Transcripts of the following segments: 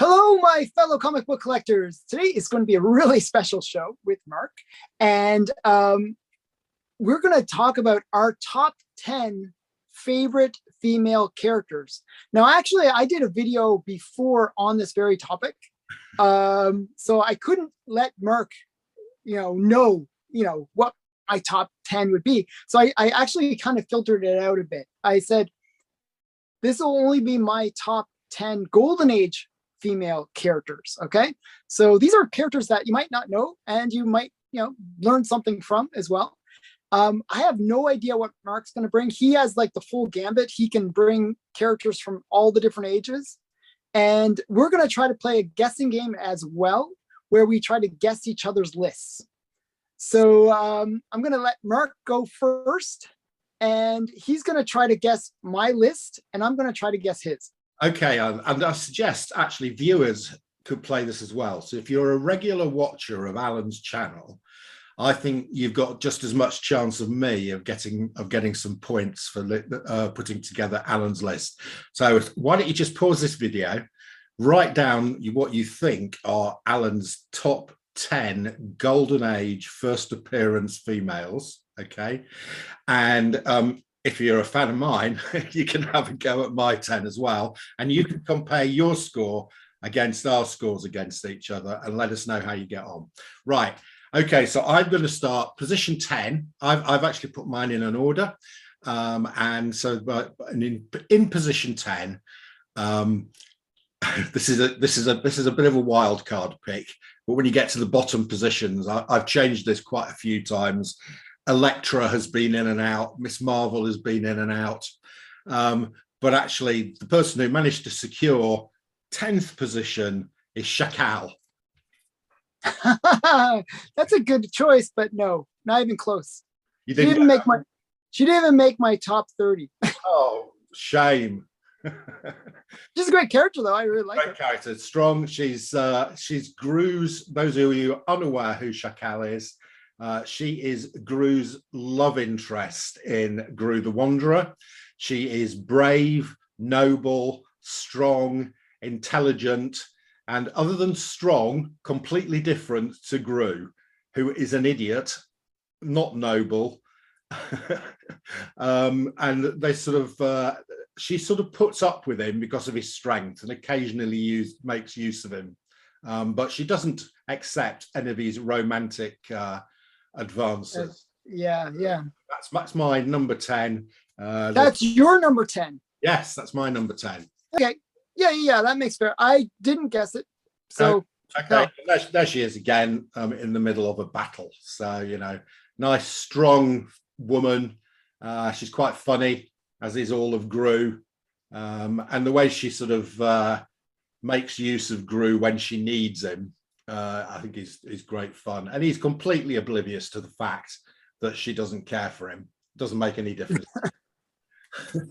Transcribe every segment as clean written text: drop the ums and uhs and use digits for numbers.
Hello, my fellow comic book collectors. Today is going to be a really special show with Mark, and we're going to talk about our top 10 favorite female characters. Now, actually, I did a video before on this very topic, so I couldn't let Mark, know what my top 10 would be. So I actually kind of filtered it out a bit. I said, this will only be my top 10 Golden Age female characters. Okay, so these are characters that you might not know and you might learn something from as well. I have no idea what Mark's going to bring. He has like the full gambit. He can bring characters from all the different ages, and we're going to try to play a guessing game as well, where we try to guess each other's lists. So I'm going to let Mark go first, and he's going to try to guess my list, and I'm going to try to guess his. Okay, and I suggest actually viewers could play this as well. So if you're a regular watcher of Alan's channel, I think you've got just as much chance of me of getting some points for putting together Alan's list. So why don't you just pause this video, write down what you think are Alan's top 10 Golden Age first appearance females, okay? And if you're a fan of mine, you can have a go at my 10 as well. And you can compare your score against our scores against each other and let us know how you get on. Right. Okay, so I'm going to start position 10. I've actually put mine in an order. And so in position 10, this is a bit of a wild card pick. But when you get to the bottom positions, I've changed this quite a few times. Elektra has been in and out. Miss Marvel has been in and out. But actually, the person who managed to secure 10th position is Chacal. That's a good choice, but no, not even close. She didn't even make my top 30. Oh, shame. She's a great character, though. I really like her. Great character, strong. She's Gru's. Those of you unaware who Chacal is, she is Gru's love interest in Gru the Wanderer. She is brave, noble, strong, intelligent, and other than strong, completely different to Gru, who is an idiot, not noble. And they she sort of puts up with him because of his strength and occasionally makes use of him. But she doesn't accept any of his romantic advances. Yeah. That's my number 10. That's your number 10. Yes, that's my number 10. Okay. Yeah, that makes fair. I didn't guess it. So okay. No. There she is again, in the middle of a battle. So, nice, strong woman. She's quite funny, as is all of Gru. And the way she sort of makes use of Gru when she needs him, I think is great fun. And he's completely oblivious to the fact that she doesn't care for him. Doesn't make any difference.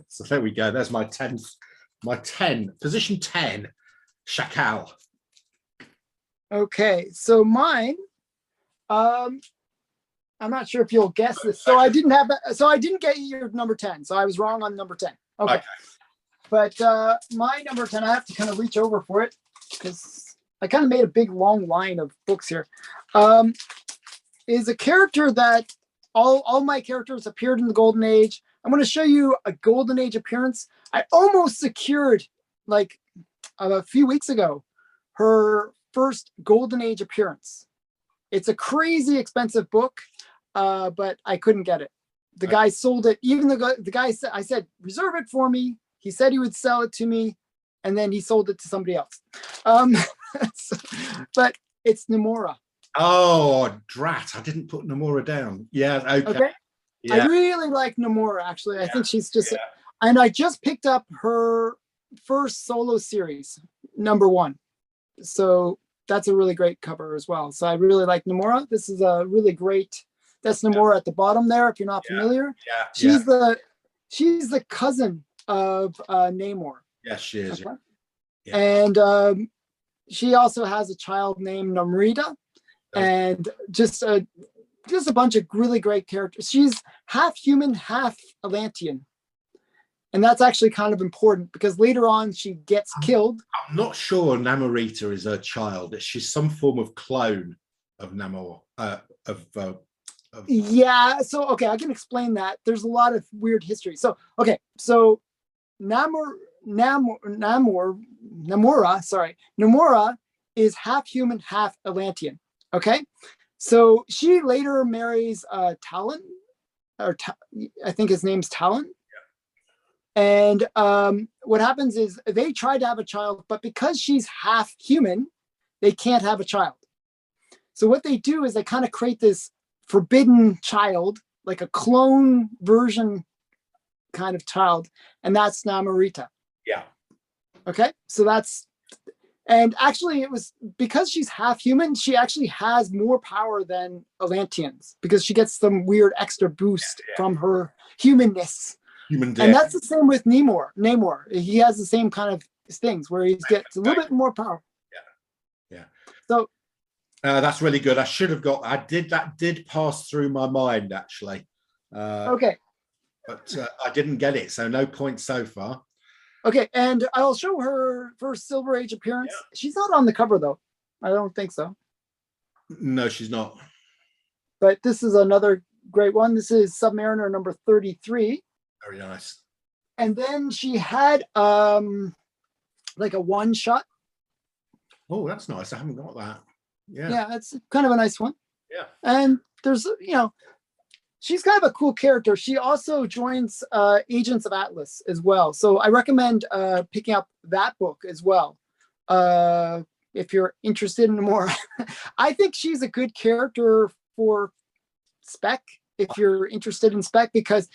So there we go. There's my 10th. My 10, position 10, Chacal. Okay, so mine, I'm not sure if you'll guess this. So I didn't get your number 10. So I was wrong on number 10. Okay. But my number 10, I have to kind of reach over for it because I kind of made a big long line of books here. Is a character that all my characters appeared in the Golden Age. I'm going to show you a Golden Age appearance. I almost secured, like a few weeks ago, her first Golden Age appearance. It's a crazy expensive book, but I couldn't get it. The guy sold it. Even the guy said, I said, reserve it for me. He said he would sell it to me, and then he sold it to somebody else. But it's Nomura. Oh, drat. I didn't put Nomura down. Yeah, okay. Yeah. I really like Nomura, actually. I think she's just, and I just picked up her first solo series, number 1. So that's a really great cover as well. So I really like Nomura. This is a really great, that's Nomura at the bottom there, if you're not familiar. She's the cousin of Namor. Yes, she is. Okay? Yeah. And she also has a child named Nomrita, and just a bunch of really great characters. She's half human, half Atlantean. And that's actually kind of important because later on she gets killed. I'm not sure Namorita is her child. She's some form of clone of Namor. Yeah. So, okay, I can explain that. There's a lot of weird history. So, okay. So Nomura is half human, half Atlantean. Okay. So she later marries Talon, I think his name's Talon. And what happens is they try to have a child, but because she's half human, they can't have a child. So what they do is they kind of create this forbidden child, like a clone version kind of child, and that's Namorita. Yeah. Okay, so that's, and actually it was because she's half human, she actually has more power than Atlanteans because she gets some weird extra boost from her humanness. And that's the same with Namor. He has the same kind of things where he gets a little bit more power. Yeah. So that's really good. I should have got. That did pass through my mind actually. Okay. But I didn't get it, so no points so far. Okay, and I'll show her first Silver Age appearance. Yeah. She's not on the cover though. I don't think so. No, she's not. But this is another great one. This is Submariner number 33. Very nice. And then she had like a one shot. Oh, that's nice. I haven't got that. Yeah. Yeah, it's kind of a nice one. Yeah. And there's, she's kind of a cool character. She also joins Agents of Atlas as well. So I recommend picking up that book as well. If you're interested in more. I think she's a good character for Spec, if you're interested in Spec, because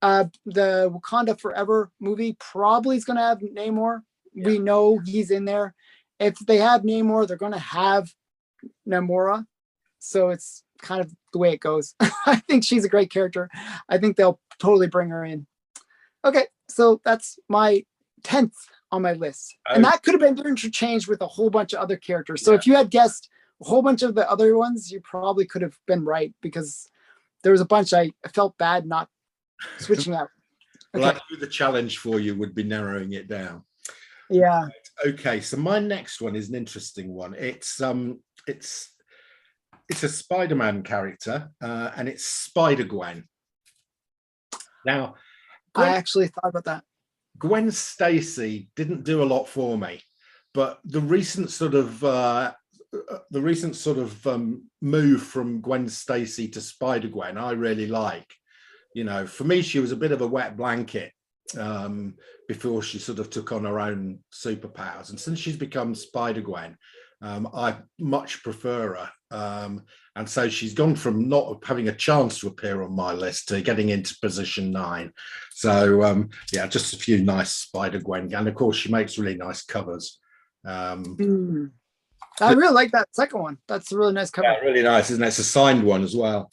the Wakanda Forever movie probably is going to have Namor. Yeah. We know he's in there. If they have Namor, they're going to have Nomura. So it's kind of the way it goes. I think she's a great character. I think they'll totally bring her in. Okay, so that's my 10th on my list. And that could have been interchanged with a whole bunch of other characters. So if you had guessed a whole bunch of the other ones, you probably could have been right, because there was a bunch I felt bad not switching out. Okay. Well, I knew the challenge for you would be narrowing it down. Yeah. Okay, so my next one is an interesting one. It's a Spider-Man character, and it's Spider-Gwen. Now, I actually thought about that. Gwen Stacy didn't do a lot for me, but the recent sort of move from Gwen Stacy to Spider-Gwen, I really like. For me, she was a bit of a wet blanket before she sort of took on her own superpowers, and since she's become Spider-Gwen, I much prefer her. And so she's gone from not having a chance to appear on my list to getting into position 9. So yeah, just a few nice Spider-Gwen, and of course she makes really nice covers. I really like that second one. That's a really nice cover. Yeah, really nice, isn't it? It's a signed one as well.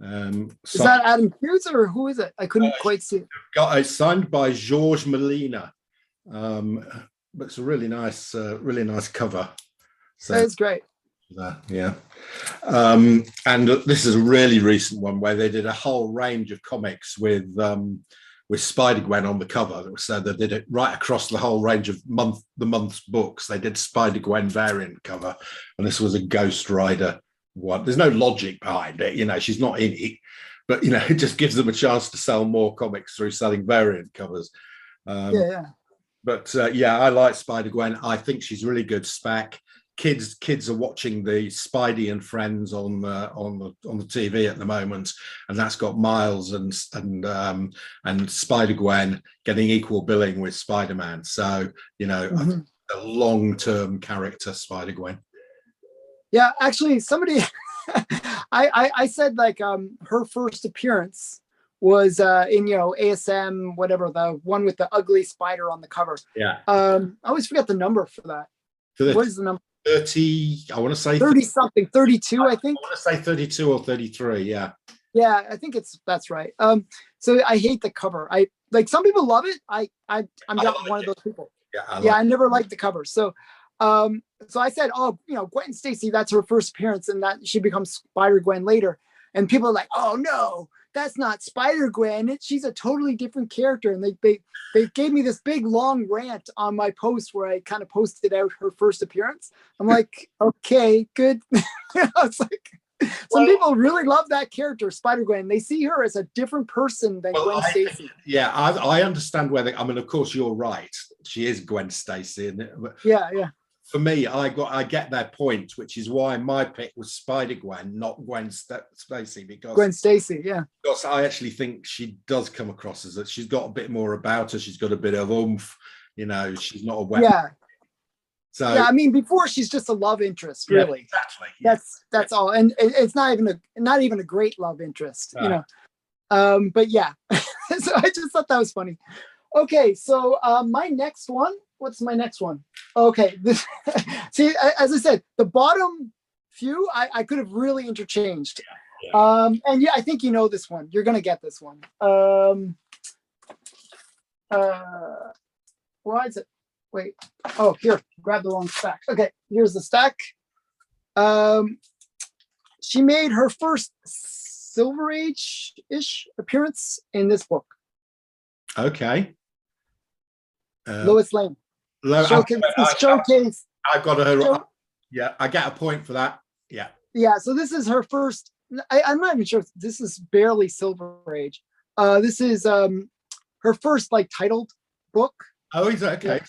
Is that Adam Hughes or who is it? I couldn't quite see it. It's signed by George Molina. But it's a really nice cover. So that's great. Yeah. And this is a really recent one where they did a whole range of comics with Spider-Gwen on the cover. So they did it right across the whole range of the month's books. They did Spider-Gwen variant cover, and this was a Ghost Rider one. There's no logic behind it, she's not in it, but it just gives them a chance to sell more comics through selling variant covers. But yeah, I like Spider-Gwen. I think she's really good spec. Kids are watching the Spidey and Friends on the TV at the moment, and that's got Miles and Spider-Gwen getting equal billing with Spider-Man. So a long-term character, Spider-Gwen. Yeah, actually, somebody I said like her first appearance was in ASM, whatever, the one with the ugly spider on the cover. Yeah. I always forget the number for that. What is the number? 30, I want to say 30 something, 32, I think. I want to say 32 or 33, yeah. Yeah, I think that's right. So I hate the cover. I like, some people love it. I'm not one of those people. Yeah, I never liked the cover. So so I said, Gwen Stacy, that's her first appearance, and that she becomes Spider-Gwen later. And people are like, oh no, that's not Spider-Gwen. She's a totally different character. And they gave me this big long rant on my post where I kind of posted out her first appearance. I'm like, okay, good. It's like some people really love that character, Spider-Gwen. They see her as a different person than Gwen Stacy. Yeah, I understand where I mean, of course, you're right. She is Gwen Stacy, and yeah. For me, I get their point, which is why my pick was Spider-Gwen, not Gwen Stacy, because Gwen Stacy, yeah. Because I actually think she does come across as that she's got a bit more about her. She's got a bit of oomph, she's not a weapon. Yeah. So yeah, I mean, before she's just a love interest, really. Yeah, exactly. Yeah. That's all, and it's not even a great love interest, But yeah, so I just thought that was funny. Okay, so my next one. What's my next one? Okay, see, as I said, the bottom few I could have really interchanged. Yeah. And yeah, I think you know this one. You're gonna get this one. Why is it? Wait. Oh, here. Grab the wrong stack. Okay, here's the stack. She made her first Silver Age-ish appearance in this book. Okay. Lois Lane. Showcase. I've got her. Yeah, I get a point for that. Yeah. Yeah. So this is her first. I'm not even sure. This is barely Silver Age. This is her first titled book. Oh, is that okay?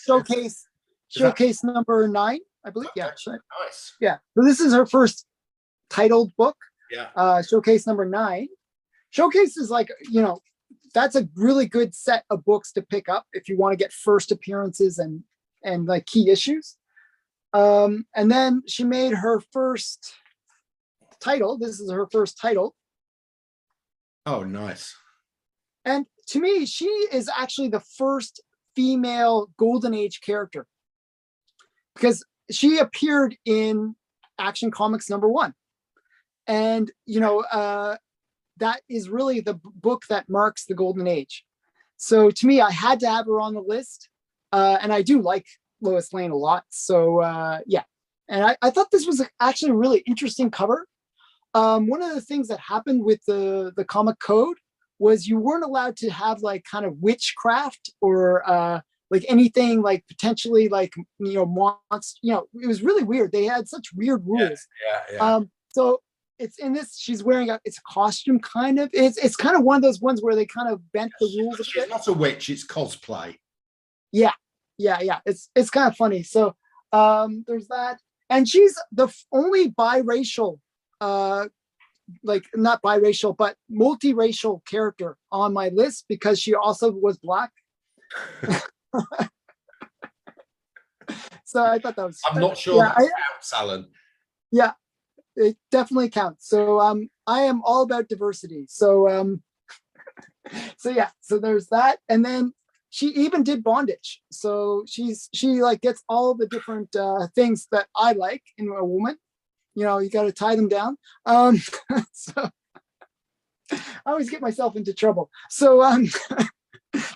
Showcase number 9, I believe. Okay. Yeah. Nice. Yeah. So this is her first titled book. Yeah. Showcase number 9. Showcase is that's a really good set of books to pick up if you want to get first appearances and key issues. And then she made her first title. This is her first title. Oh, nice. And to me, she is actually the first female Golden Age character because she appeared in Action Comics #1. And, that is really the book that marks the Golden Age. So to me, I had to have her on the list. And I do like Lois Lane a lot. So yeah. And I thought this was actually a really interesting cover. One of the things that happened with the comic code was you weren't allowed to have kind of witchcraft or anything potentially monster. It was really weird. They had such weird rules. Yeah. So it's in this. She's wearing it's a costume kind of. It's kind of one of those ones where they kind of bent the rules a bit. She's not a witch. It's cosplay. Yeah. It's kind of funny. So there's that, and she's the only biracial, not biracial, but multiracial character on my list because she also was Black. So I thought that was. I'm not sure that counts, Alan. Yeah, it definitely counts. So I am all about diversity. So so yeah, so there's that, and then she even did bondage. So she gets all the different things that I like in a woman. You got to tie them down. So I always get myself into trouble. So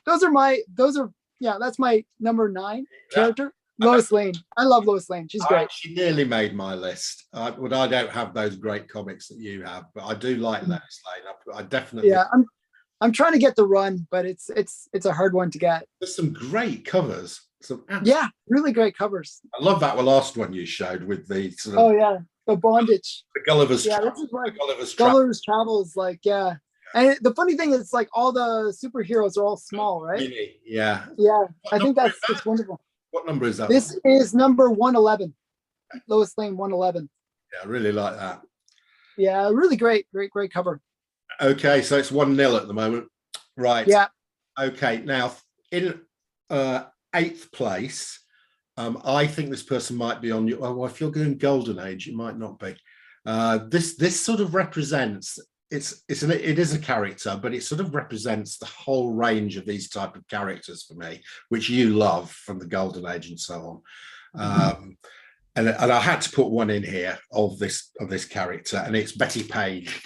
that's my number 9 character. Lois Lane. I love Lois Lane. She's great. She nearly made my list. I don't have those great comics that you have, but I do like Lois Lane. I definitely. Yeah, I'm trying to get the run, but it's a hard one to get. There's some great covers. Really great covers. I love that last one you showed with the sort of. Oh yeah, the bondage. The Gulliver's. Yeah, this is Gulliver's Travels. And the funny thing is, all the superheroes are all small, right? Mini, yeah. Yeah, I think that's wonderful. What number is that? This is number 111. Lois Lane 111. Yeah, I really like that. Yeah, really great cover. Okay, so it's 1-0 at the moment. Right. Yeah. Okay, now in 8th place, I think this person might be on you. Oh, well, if you're going Golden Age, it might not be. This sort of represents. It is a character, but it sort of represents the whole range of these type of characters for me, which you love from the Golden Age and so on. And I had to put one in here of this character, and it's Betty Page.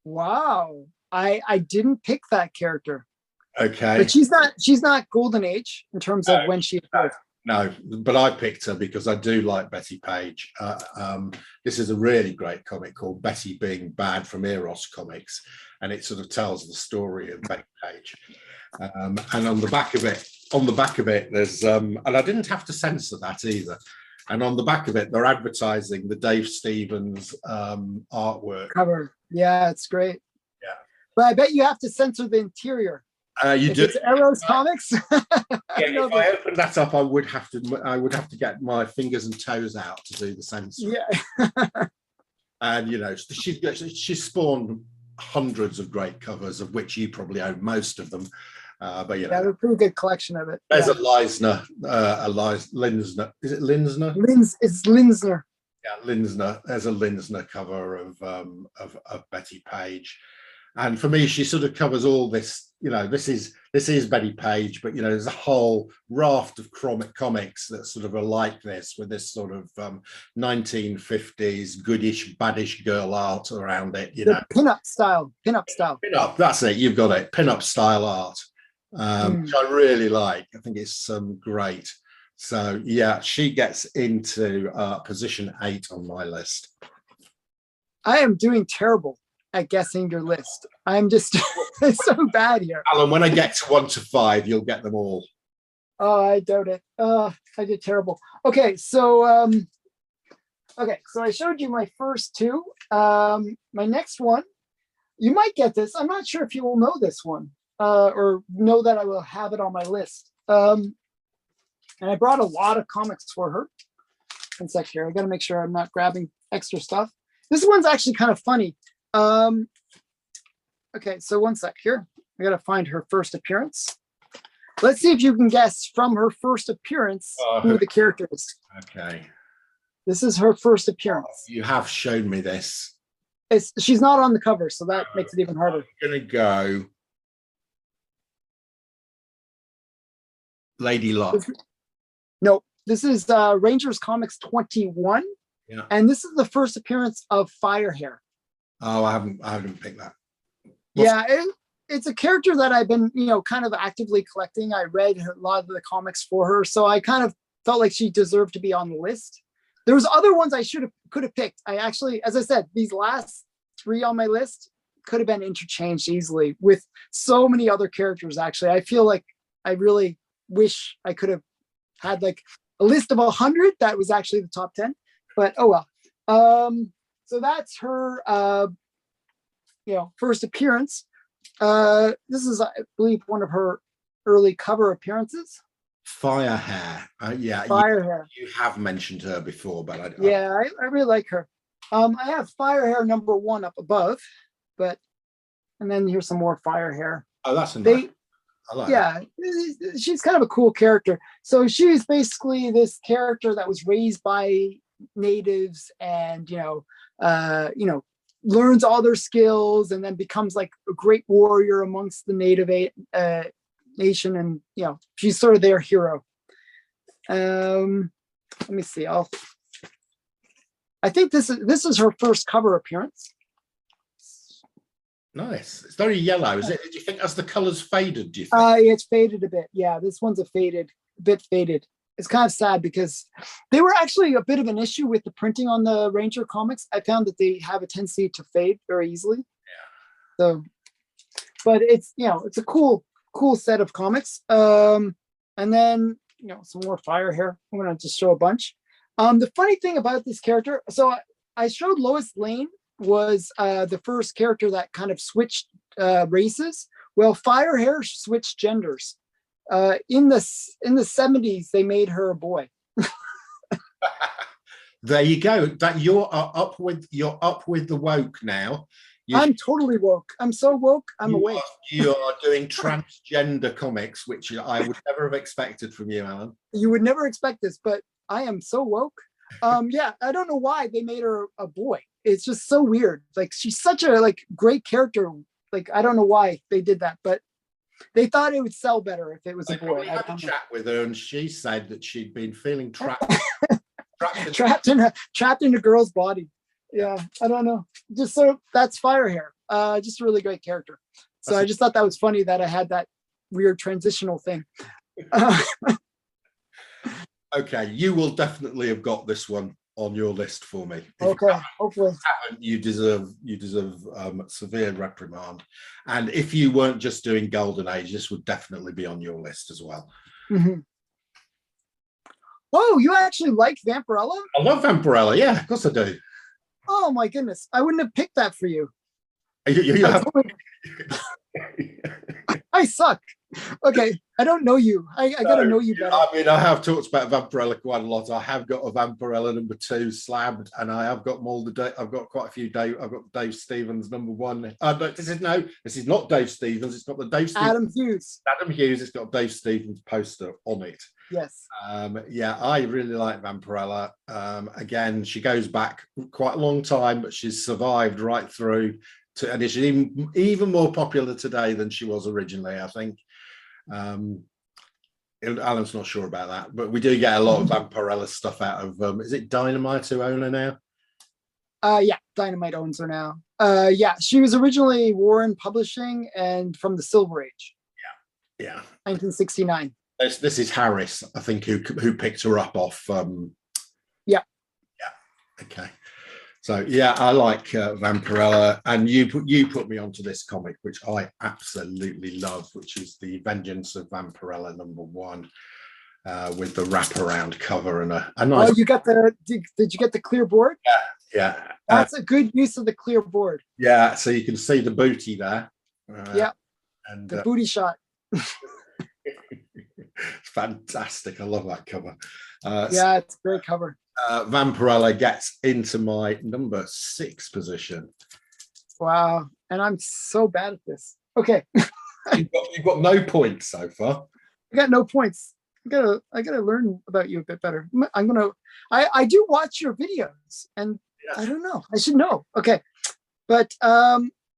Wow, I didn't pick that character. Okay, but she's not Golden Age in terms of when she appeared. No, but I picked her because I do like Betty Page. This is a really great comic called Betty Being Bad from Eros Comics, and it sort of tells the story of Betty Page. And on the back of it, there's and I didn't have to censor that either. And on the back of it, they're advertising the Dave Stevens artwork cover. Yeah, it's great. Yeah, but I bet you have to censor the interior. You if do. It's Eros Comics. Yeah, if I opened that up, I would have to get my fingers and toes out to do the censoring. Yeah. And you know, she's spawned hundreds of great covers, of which you probably own most of them. But you know, a pretty good collection of it. There's a Linsner, Linsner. Is it Linsner? It's Linsner. Yeah, Linsner. There's a Linsner cover of Betty Page, and for me, she sort of covers all this. You know, this is Betty Page, but you know, there's a whole raft of comics that sort of are like this, with this sort of 1950s goodish, baddish girl art around it. You know, pinup style. Pinup. That's it. You've got it. Pinup style art. Which I really like. I think it's great. So yeah, she gets into position 8 on my list. I am doing terrible at guessing your list. I'm just so bad here. Alan, when I get to 1 to 5, you'll get them all. Oh, I doubt it. I did terrible. Okay, so I showed you my first two. My next one, you might get this. I'm not sure if you will know this one. Or know that I will have it on my list. And I brought a lot of comics for her. One sec here. I got to make sure I'm not grabbing extra stuff. This one's actually kind of funny. Okay, so one sec here. I got to find her first appearance. Let's see if you can guess from her first appearance who the character is. Okay. This is her first appearance. You have shown me this. She's not on the cover, so that makes it even harder. I'm going to go Lady Luck. No, this is Rangers Comics 21. Yeah. And this is the first appearance of Firehair. Oh, I haven't picked that. It's a character that I've been, kind of actively collecting. I read a lot of the comics for her, so I kind of felt like she deserved to be on the list. There was other ones I could have picked. I actually, as I said, these last 3 on my list could have been interchanged easily with so many other characters. Actually, I feel like I really wish I could have had like a list of 100 that was actually the top 10, but oh well. So that's her first appearance. This is, I believe, one of her early cover appearances. Firehair. Firehair. You have mentioned her before, but I really like her. I have Firehair number 1 up above, and then here's some more Firehair. Oh, that's a nice. I like that. She's kind of a cool character. So she's basically this character that was raised by natives and learns all their skills and then becomes like a great warrior amongst the native nation, and she's sort of their hero. Let me see. I think this is her first cover appearance. Nice. It's very yellow. Is it? Do you think as the colors faded? Do you think? It's faded a bit. Yeah, this one's a bit faded. It's kind of sad because they were actually a bit of an issue with the printing on the Ranger comics. I found that they have a tendency to fade very easily. Yeah. So, but it's it's a cool set of comics. And then some more Firehair. I'm gonna just show a bunch. The funny thing about this character, so I showed Lois Lane was the first character that kind of switched races. Well, Firehair switched genders. In the 70s, they made her a boy. There you go. That you're up with the woke now. I'm totally woke. I'm so woke. I'm awake. You are doing transgender comics, which I would never have expected from you, Alan. You would never expect this, but I am so woke. Yeah, I don't know why they made her a boy. It's just so weird. Like, she's such a great character. Like, I don't know why they did that, but they thought it would sell better if it was a boy. I had a chat with her, and she said that she'd been feeling trapped, trapped in a girl's body. Yeah, I don't know. Just so that's Firehair. Just a really great character. So I just thought that was funny that I had that weird transitional thing. Okay, you will definitely have got this one on your list for me. If Okay, hopefully. you deserve severe reprimand. And if you weren't just doing Golden Age, this would definitely be on your list as well. Mm-hmm. Oh, you actually like Vampirella? I love Vampirella. Yeah, of course I do. Oh my goodness, I wouldn't have picked that for you. You have... I suck. Okay, I don't know you. I gotta know you better. I mean, I have talked about Vampirella quite a lot. I have got a Vampirella number 2 slabbed, and I have got more. I've got quite a few. I've got Dave Stevens number 1. This is not Dave Stevens. It's got the Dave Stevens, Adam Hughes. Adam Hughes. It's got Dave Stevens poster on it. Yes. Yeah, I really like Vampirella. Again, she goes back quite a long time, but she's survived right through to, and she's even more popular today than she was originally, I think. Alan's not sure about that, but we do get a lot of Vampirella stuff out of is it Dynamite who own her now? Yeah, Dynamite owns her now. Yeah, she was originally Warren Publishing and from the Silver Age. Yeah. 1969. This is Harris, I think, who picked her up off. Yeah. Okay. So yeah, I like Vampirella, and you put me onto this comic, which I absolutely love, which is the Vengeance of Vampirella number 1, with the wraparound cover and a nice. Oh, you got the? Did you get the clear board? Yeah. That's a good use of the clear board. Yeah, so you can see the booty there. Yeah, and the booty shot. Fantastic! I love that cover. Yeah, it's a great cover. Vampirella gets into my number 6 position. Wow, and I'm so bad at this. Okay, you've got no points so far. I got no points. I gotta learn about you a bit better. I do watch your videos, and yes. I don't know. I should know. Okay, but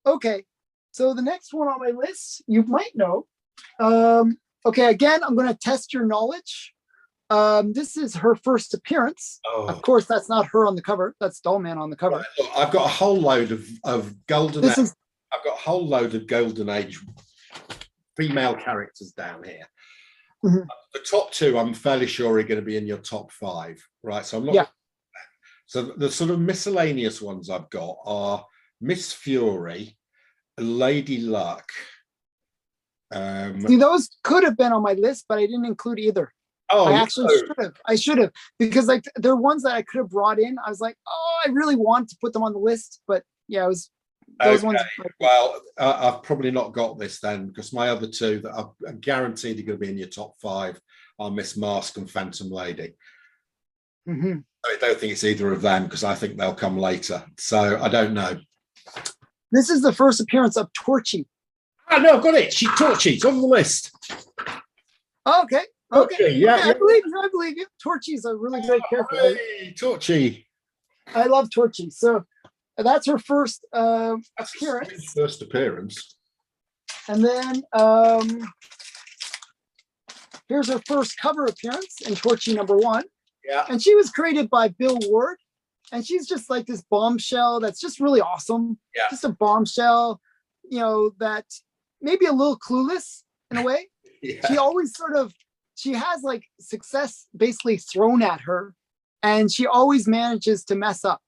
okay. So the next one on my list, you might know. Okay, again, I'm gonna test your knowledge. This is her first appearance. Oh. Of course, that's not her on the cover. That's Dollman on the cover. Right, look, I've got a whole load of Golden Age. I've got a whole load of Golden Age female characters down here. Mm-hmm. The top 2, I'm fairly sure, are going to be in your top 5, right? So I'm not. Yeah. So the sort of miscellaneous ones I've got are Miss Fury, Lady Luck. See, those could have been on my list, but I didn't include either. Oh, I actually should have. I should have, because like they're ones that I could have brought in. I was like, oh, I really want to put them on the list, but yeah, it was those ones. Well, I've probably not got this then, because my other 2 that are guaranteed are going to be in your top 5 are Miss Mask and Phantom Lady. Mm-hmm. I don't think it's either of them, because I think they'll come later. So I don't know. This is the first appearance of Torchy. Oh no, I've got it. She's Torchy. It's on the list. Okay. Okay. Yeah, I believe you. Torchy's a really great character. Hey, Torchy. I love Torchy. So that's her first appearance. First appearance. And then here's her first cover appearance in Torchy number 1. Yeah. And she was created by Bill Ward. And she's just like this bombshell that's just really awesome. Yeah. Just a bombshell, that maybe a little clueless in a way. Yeah. She has like success basically thrown at her, and she always manages to mess up.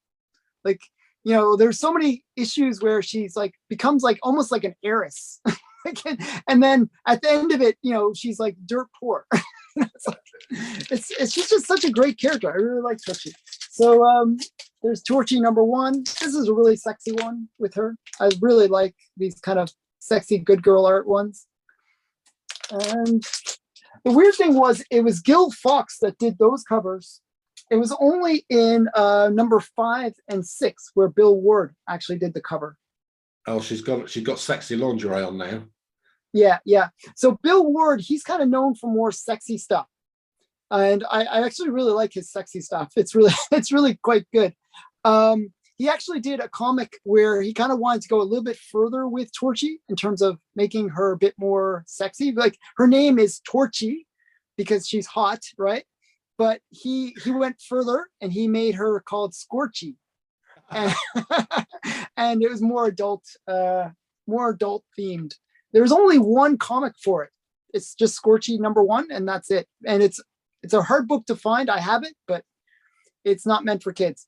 Like, there's so many issues where she's like becomes like almost like an heiress. And then at the end of it, she's like dirt poor. She's just such a great character. I really like Torchy. So there's Torchy number 1. This is a really sexy one with her. I really like these kind of sexy good girl art ones. And the weird thing was, it was Gil Fox that did those covers. It was only in number 5 and 6 where Bill Ward actually did the cover. Oh, she's got sexy lingerie on now. Yeah. So Bill Ward, he's kind of known for more sexy stuff, and I actually really like his sexy stuff. It's really quite good. He actually did a comic where he kind of wanted to go a little bit further with Torchy in terms of making her a bit more sexy. Like, her name is Torchy because she's hot, right? But he went further and he made her called Scorchy, and, and it was more adult themed. There's only one comic for it. It's just Scorchy number 1, and that's it. And it's It's a hard book to find. I have it, but it's not meant for kids.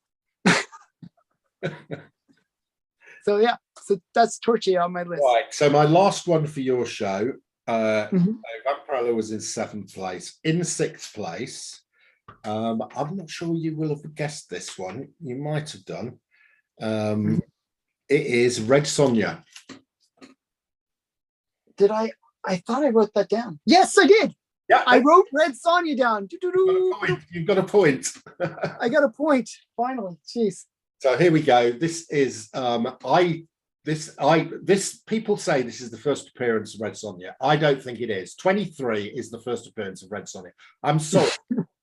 So yeah, so that's Torchy on my list. Right. So my last one for your show, Mhm. Vampirella was in 7th place. In 6th place, I'm not sure you will have guessed this one. You might have done. It is Red Sonja. Did I? I thought I wrote that down. Yes, I did. Yeah, I wrote Red Sonja down. you've got a point. I got a point finally. Jeez. So here we go. This is this people say this is the first appearance of Red Sonja. I don't think it is. 23 is the first appearance of Red Sonja. I'm sorry.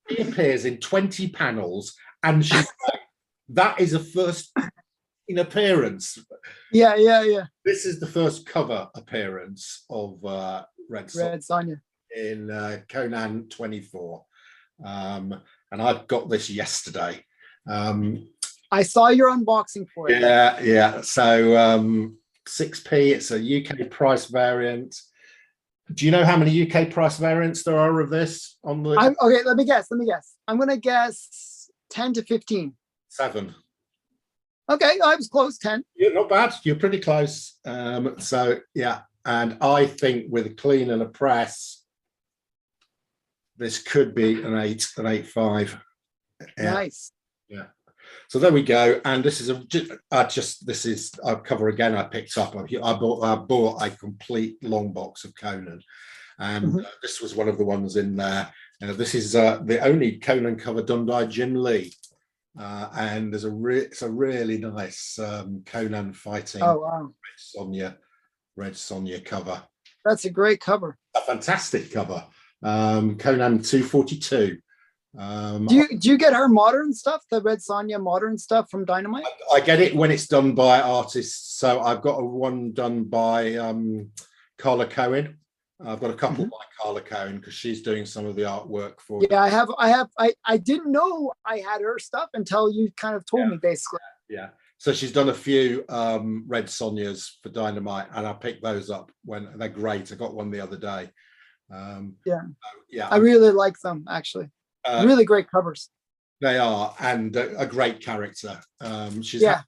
She appears in 20 panels, and that is a first in appearance. Yeah. This is the first cover appearance of Red Sonja in Conan 24, and I've got this yesterday. I saw your unboxing for it. Yeah. So 6p. It's a UK price variant. Do you know how many UK price variants there are of this on the? Okay, let me guess. I'm gonna guess 10 to 15. 7. Okay, I was close. 10. You're not bad. You're pretty close. So yeah, and I think with a clean and a press, this could be an 8.5. Yeah. Nice. Yeah. So there we go. And this is a cover again. I picked up. I bought a complete long box of Conan, and this was one of the ones in there. This is the only Conan cover done by Jim Lee, and there's it's a really nice Conan fighting. Oh wow! Red Sonja cover. That's a great cover. A fantastic cover. Conan 242. Do you get her modern stuff, the Red Sonja modern stuff from Dynamite? I get it when it's done by artists. So I've got one done by Carla Cohen. I've got a couple by Carla Cohen because she's doing some of the artwork for. Yeah, I didn't know I had her stuff until you kind of told me, basically. Yeah. So she's done a few Red Sonjas for Dynamite, and I picked those up when they're great. I got one the other day. I really like them, actually. Really great covers. They are, and a great character. She's had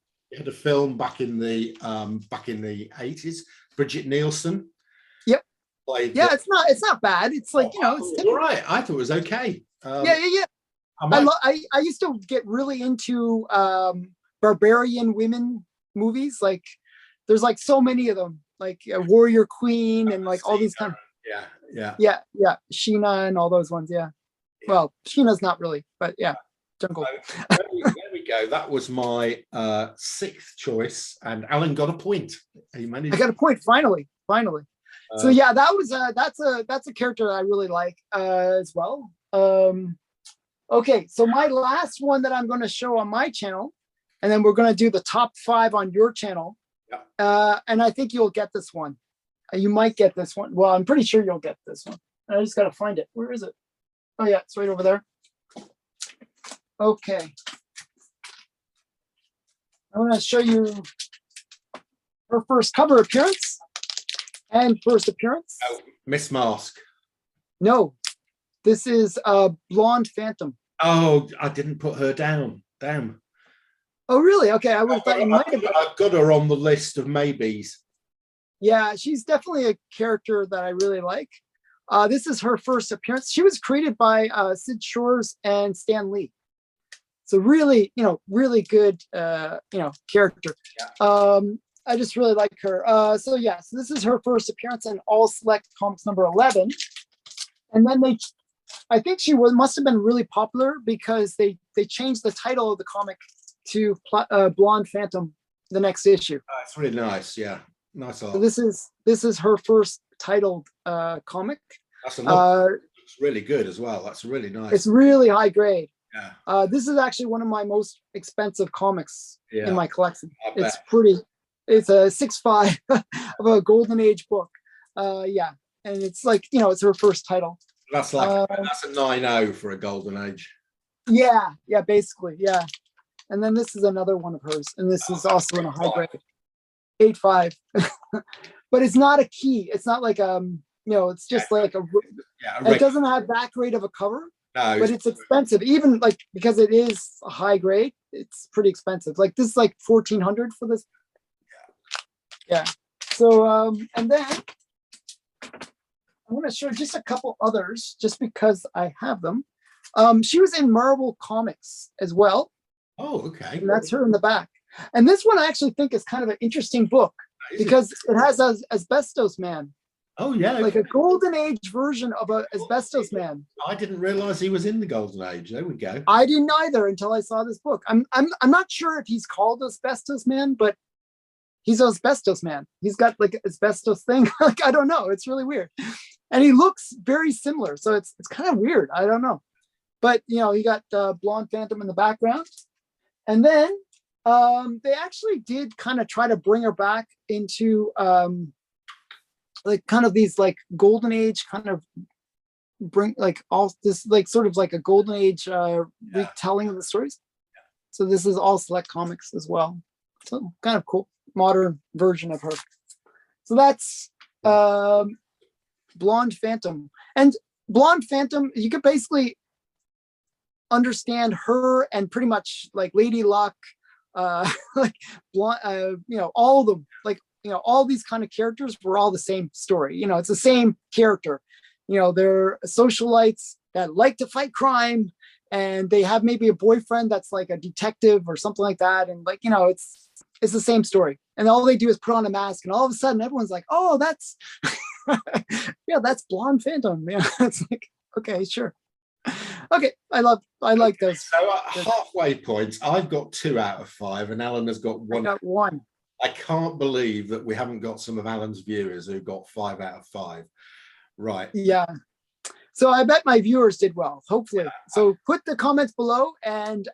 a film back in the 80s. Bridget Nielsen. Yep. It's not bad. It's like it's all right. I thought it was okay. Yeah. I used to get really into barbarian women movies. Like there's like so many of them, like Warrior Queen and like all these kind of yeah. Sheena and all those ones. Yeah. Well, Sheena's not really, but yeah, Jungle. There we go. That was my 6th choice, and Alan got a point. I got a point finally. So yeah, that was that's a character that I really like as well. Okay, so my last one that I'm going to show on my channel, and then we're going to do the top 5 on your channel. Yeah. And I think you'll get this one. You might get this one. Well, I'm pretty sure you'll get this one. I just got to find it. Where is it? Oh yeah, it's right over there. Okay. I'm going to show you her first cover appearance and first appearance. Oh, Miss Mask. No, this is Blonde Phantom. Oh, I didn't put her down. Damn. Oh really? Okay, I would have thought you might have. I've got her on the list of maybes. Yeah, she's definitely a character that I really like. This is her first appearance. She was created by Sid Shores and Stan Lee. So really, really good, character. Yeah. I just really like her. So this is her first appearance in All Select Comics number 11. And then I think she must have been really popular because they changed the title of the comic to Blonde Phantom the next issue. That's really nice. Yeah. Nice art. So this is her first titled comic. That's a lot. It's really good as well. That's really nice. It's really high grade. Yeah. This is actually one of my most expensive comics in my collection. It's pretty. It's a 6.5 of a Golden Age book. And it's like it's her first title. That's like that's a 9.0 for a Golden Age. Yeah, basically, yeah. And then this is another one of hers, and this is also in a high grade. 8.5. But it's not a key. It's not like it's just like it doesn't have that great of a cover, No, but it's expensive. Even like because it is a high grade, it's pretty expensive. Like this is like 1,400 for this. Yeah. So and then I want to show just a couple others just because I have them. She was in Marvel Comics as well. Oh, okay. And that's her in the back. And this one I actually think is kind of an interesting book because it has Asbestos Man. Oh, yeah. Like a golden age version of a Asbestos Man. I didn't realize he was in the golden age. There we go. I didn't either until I saw this book. I'm not sure if he's called Asbestos Man, but he's Asbestos Man. He's got like asbestos thing. Like I don't know. It's really weird. And he looks very similar. So it's kind of weird. I don't know. But you know, you got the Blonde Phantom in the background. And then they actually did kind of try to bring her back into like kind of these like golden age kind of bring like all this like sort of like a golden age retelling of the stories. So this is all Select Comics as well. So kind of cool modern version of her. So that's Blonde Phantom. And Blonde Phantom, you could basically understand her and pretty much like Lady Luck, like blonde, you know, all of them, like, you know, all these kind of characters were all the same story. You know, it's the same character. You know, they're socialites that like to fight crime, and they have maybe a boyfriend that's like a detective or something like that. And like, you know, it's the same story. And all they do is put on a mask, and all of a sudden everyone's like, oh, that's yeah, that's Blonde Phantom. Yeah, it's like, okay, sure. Okay, I like those. So at halfway points, I've got 2 out of 5, and Alan has got 1. I got 1. I can't believe that we haven't got some of Alan's viewers who got 5 out of 5. Right. Yeah. So I bet my viewers did well, hopefully. Yeah. So put the comments below and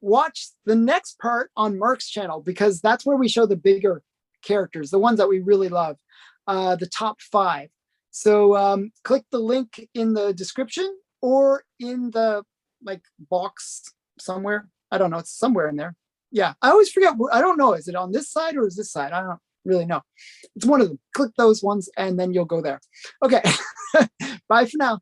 watch the next part on Mark's channel, because that's where we show the bigger characters, the ones that we really love, the top 5. So click the link in the description or in the like box somewhere. I don't know. It's somewhere in there. Yeah. I always forget. I don't know. Is it on this side or is this side? I don't really know. It's one of them. Click those ones and then you'll go there. Okay. Bye for now.